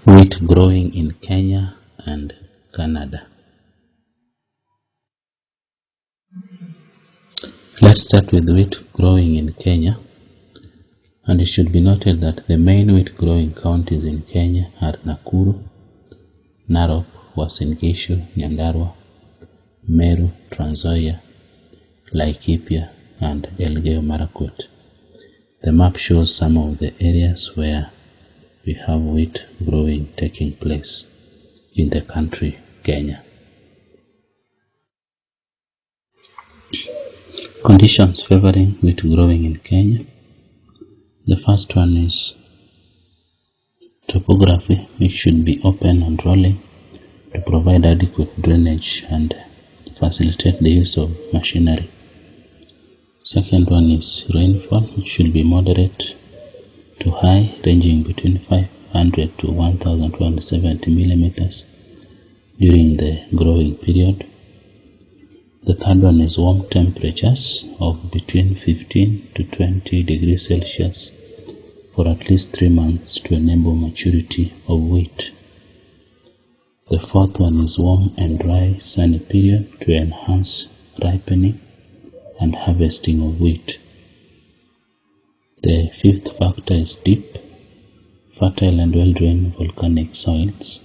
Wheat growing in Kenya and Canada. Let's start with wheat growing in Kenya, and it should be noted that the main wheat growing counties in Kenya are Nakuru, Narok, Uasin Gishu, Nyandarua, Meru, Trans Nzoia, Laikipia, and Elgeyo Marakwet. The map shows some of the areas where we have wheat growing taking place in the country Kenya. Conditions favoring wheat growing in Kenya. The first one is topography, which should be open and rolling to provide adequate drainage and facilitate the use of machinery. Second one is rainfall, which should be moderate to high, ranging between 500 to 1270 millimeters during the growing period. The third one is warm temperatures of between 15 to 20 degrees Celsius for at least 3 months to enable maturity of wheat. The fourth one is warm and dry sunny period to enhance ripening and harvesting of wheat. The fifth factor is deep, fertile and well-drained volcanic soils.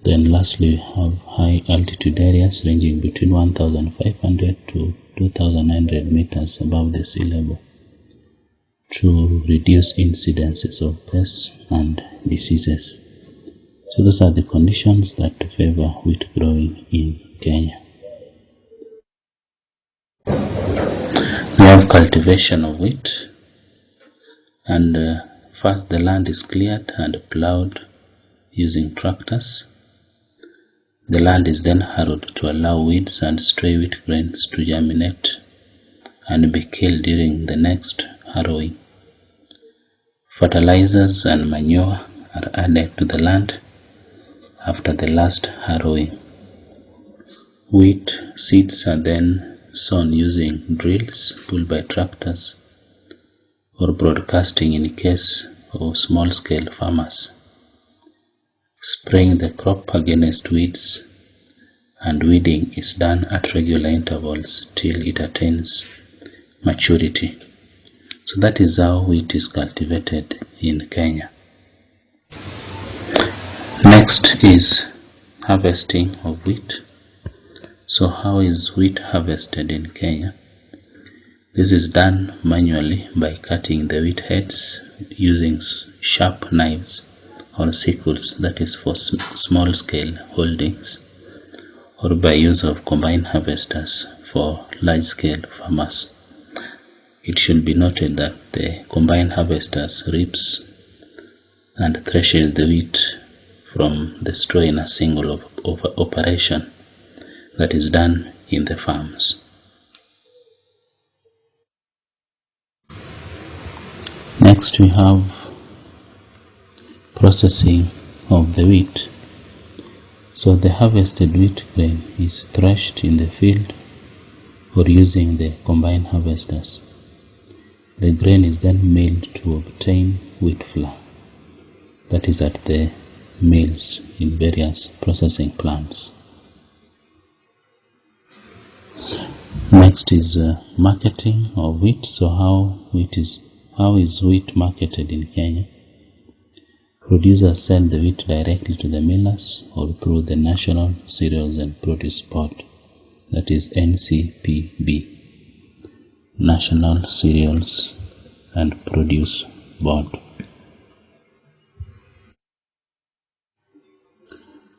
Then lastly we have high altitude areas ranging between 1500 to 2900 meters above the sea level to reduce incidences of pests and diseases. So those are the conditions that favor wheat growing in Kenya. We have cultivation of wheat, and first the land is cleared and plowed using tractors. The land is then harrowed to allow weeds and stray wheat grains to germinate and be killed during the next harrowing. Fertilizers and manure are added to the land after the last harrowing. Wheat seeds are then sown using drills pulled by tractors or broadcasting in case of small-scale farmers. Spraying the crop against weeds and weeding is done at regular intervals till it attains maturity. So that is how wheat is cultivated in Kenya. Next is harvesting of wheat. So how is wheat harvested in Kenya? This is done manually by cutting the wheat heads using sharp knives or sickles, that is for small scale holdings, or by use of combine harvesters for large scale farmers. It should be noted that the combine harvesters reaps and threshes the wheat from the straw in a single operation that is done in the farms. Next we have processing of the wheat. So the harvested wheat grain is threshed in the field or using the combine harvesters. The grain is then milled to obtain wheat flour, that is at the mills in various processing plants. Next is marketing of wheat. So how is wheat marketed in Kenya? Producers sell the wheat directly to the millers or through the National Cereals and Produce Board, that is NCPB, National Cereals and Produce Board.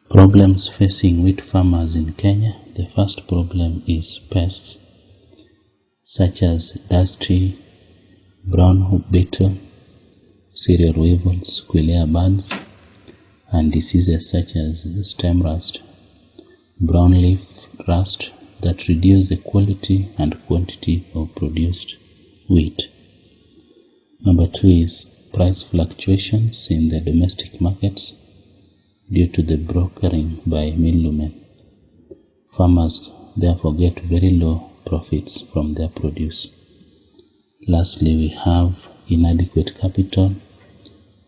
Problems facing wheat farmers in Kenya. The first problem is pests such as dusty brown hoop beetle, cereal weevils, quillea buds, and diseases such as stem rust, brown leaf rust that reduce the quality and quantity of produced wheat. Number 2 is price fluctuations in the domestic markets due to the brokering by middlemen. Farmers therefore get very low profits from their produce. Lastly, we have inadequate capital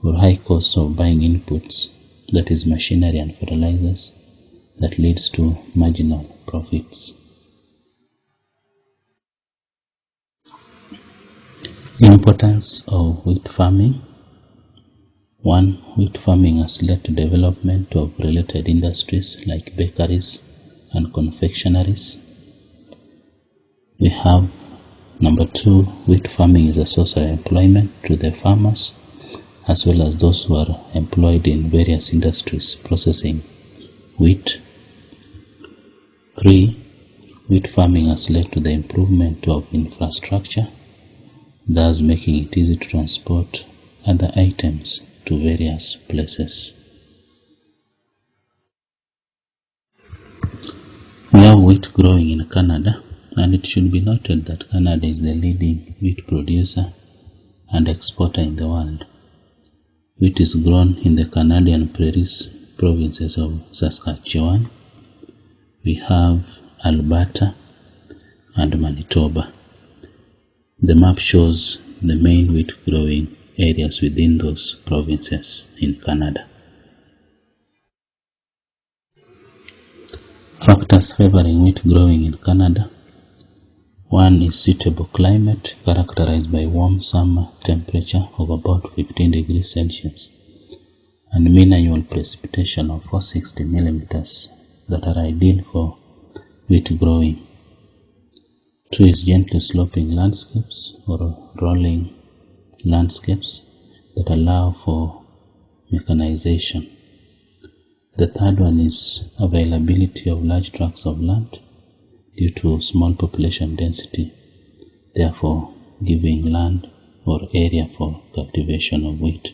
or high costs of buying inputs, that is machinery and fertilizers, that leads to marginal profits. Importance of wheat farming. 1. Wheat farming has led to development of related industries like bakeries and confectionaries. We have number 2, wheat farming is a source of employment to the farmers as well as those who are employed in various industries processing wheat. 3. Wheat farming has led to the improvement of infrastructure, thus making it easy to transport other items to various places. We have wheat growing in Canada, and it should be noted that Canada is the leading wheat producer and exporter in the world. Wheat is grown in the Canadian prairies provinces of Saskatchewan. We have Alberta and Manitoba. The map shows the main wheat growing areas within those provinces in Canada. Factors favoring wheat growing in Canada. 1 is suitable climate characterized by warm summer temperature of about 15 degrees Celsius and mean annual precipitation of 460 millimeters that are ideal for wheat growing. 2 is gently sloping landscapes or rolling landscapes that allow for mechanization. The third one is availability of large tracts of land due to small population density, therefore giving land or area for cultivation of wheat.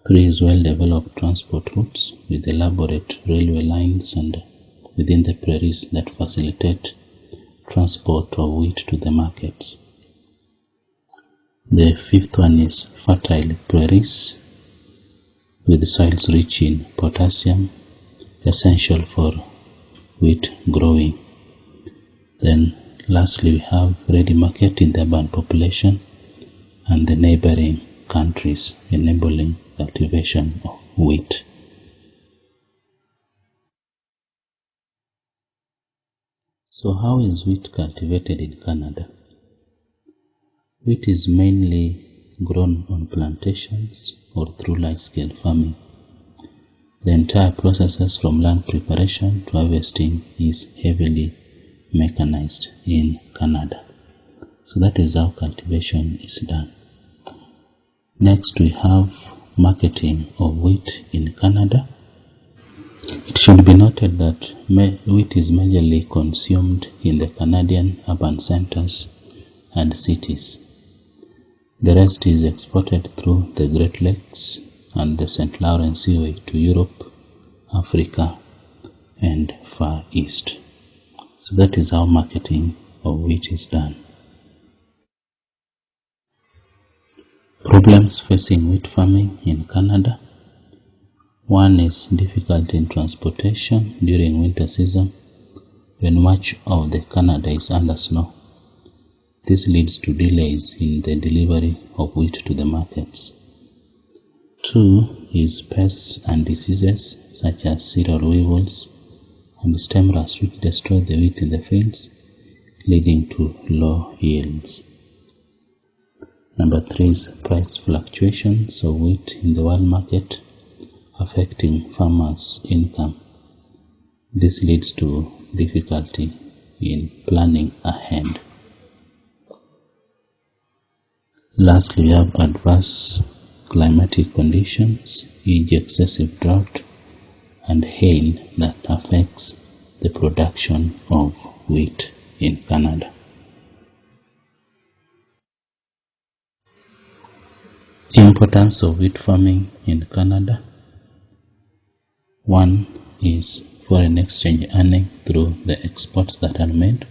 3 is well-developed transport routes with elaborate railway lines and within the prairies that facilitate transport of wheat to the markets. The fifth one is fertile prairies with soils rich in potassium, essential for wheat growing. Then lastly, we have ready market in the urban population and the neighboring countries, enabling cultivation of wheat. So how is wheat cultivated in Canada? Wheat is mainly grown on plantations or through large-scale farming. The entire process from land preparation to harvesting is heavily mechanized in Canada. So that is how cultivation is done. Next, we have marketing of wheat in Canada. It should be noted that wheat is majorly consumed in the Canadian urban centers and cities. The rest is exported through the Great Lakes and the St. Lawrence Seaway to Europe, Africa, and Far East. So that is how marketing of wheat is done. Problems facing wheat farming in Canada. 1 is difficulty in transportation during winter season when much of the Canada is under snow. This leads to delays in the delivery of wheat to the markets. 2 is pests and diseases such as cereal weevils and stem rust which destroy the wheat in the fields, leading to low yields. Number 3 is price fluctuations of wheat in the world market affecting farmers' income. This leads to difficulty in planning ahead. Lastly, we have adverse climatic conditions, e.g. excessive drought and hail that affects the production of wheat in Canada. Importance of wheat farming in Canada. 1 is foreign exchange earning through the exports that are made.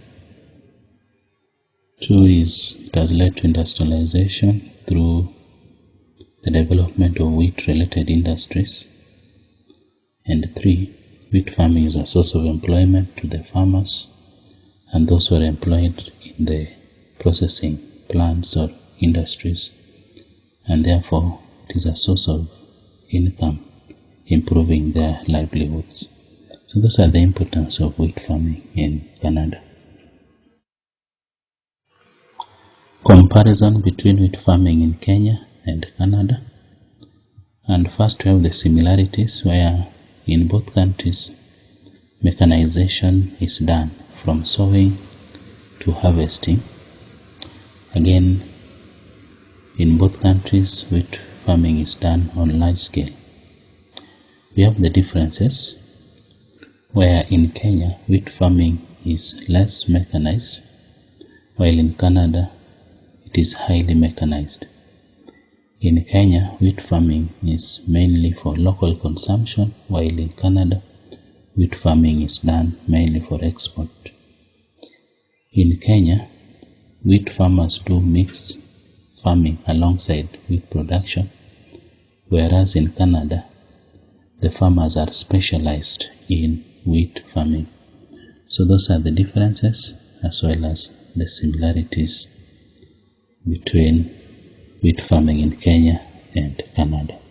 2 is it has led to industrialization through the development of wheat-related industries. And 3, wheat farming is a source of employment to the farmers and those who are employed in the processing plants or industries, and therefore it is a source of income, improving their livelihoods. So those are the importance of wheat farming in Canada. Comparison between wheat farming in Kenya and Canada. And first we have the similarities, where in both countries mechanization is done from sowing to harvesting. Again, in both countries wheat farming is done on large scale. We have the differences, where in Kenya wheat farming is less mechanized, while in Canada it is highly mechanized. In Kenya, wheat farming is mainly for local consumption, while in Canada, wheat farming is done mainly for export. In Kenya, wheat farmers do mixed farming alongside wheat production, whereas in Canada, the farmers are specialized in wheat farming. So those are the differences as well as the similarities between wheat farming in Kenya and Canada.